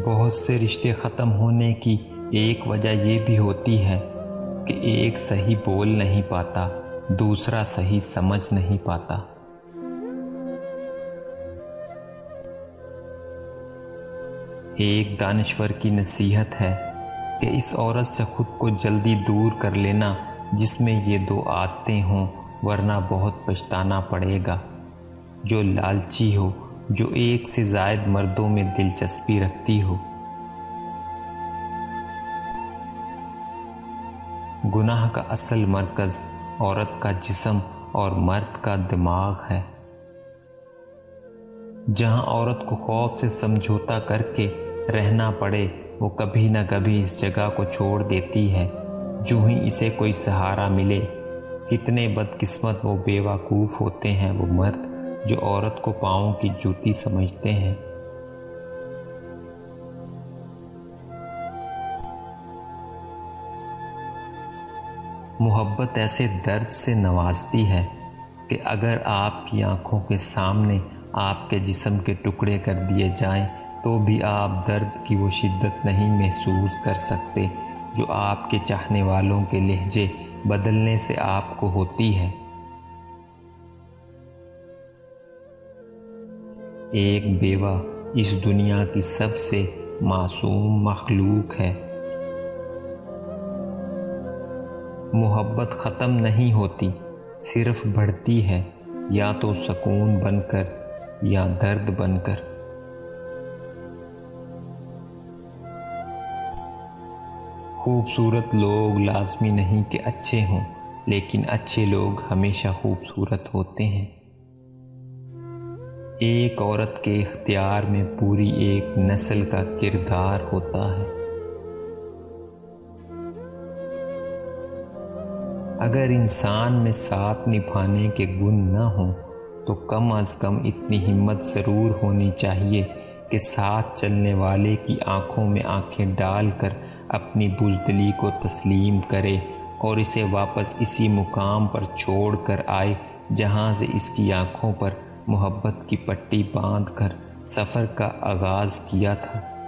بہت سے رشتے ختم ہونے کی ایک وجہ یہ بھی ہوتی ہے کہ ایک صحیح بول نہیں پاتا، دوسرا صحیح سمجھ نہیں پاتا۔ ایک دانشور کی نصیحت ہے کہ اس عورت سے خود کو جلدی دور کر لینا جس میں یہ دو عادتیں ہوں، ورنہ بہت پچھتانا پڑے گا۔ جو لالچی ہو، جو ایک سے زائد مردوں میں دلچسپی رکھتی ہو۔ گناہ کا اصل مرکز عورت کا جسم اور مرد کا دماغ ہے۔ جہاں عورت کو خوف سے سمجھوتا کر کے رہنا پڑے، وہ کبھی نہ کبھی اس جگہ کو چھوڑ دیتی ہے جو ہی اسے کوئی سہارا ملے۔ کتنے بدقسمت وہ بیوقوف ہوتے ہیں وہ مرد جو عورت کو پاؤں کی جوتی سمجھتے ہیں۔ محبت ایسے درد سے نوازتی ہے کہ اگر آپ کی آنکھوں کے سامنے آپ کے جسم کے ٹکڑے کر دیے جائیں تو بھی آپ درد کی وہ شدت نہیں محسوس کر سکتے جو آپ کے چاہنے والوں کے لہجے بدلنے سے آپ کو ہوتی ہے۔ ایک بیوہ اس دنیا کی سب سے معصوم مخلوق ہے۔ محبت ختم نہیں ہوتی، صرف بڑھتی ہے، یا تو سکون بن کر یا درد بن کر۔ خوبصورت لوگ لازمی نہیں کہ اچھے ہوں، لیکن اچھے لوگ ہمیشہ خوبصورت ہوتے ہیں۔ ایک عورت کے اختیار میں پوری ایک نسل کا کردار ہوتا ہے۔ اگر انسان میں ساتھ نبھانے کے گن نہ ہوں تو کم از کم اتنی ہمت ضرور ہونی چاہیے کہ ساتھ چلنے والے کی آنکھوں میں آنکھیں ڈال کر اپنی بزدلی کو تسلیم کرے اور اسے واپس اسی مقام پر چھوڑ کر آئے جہاں سے اس کی آنکھوں پر محبت کی پٹی باندھ کر سفر کا آغاز کیا تھا۔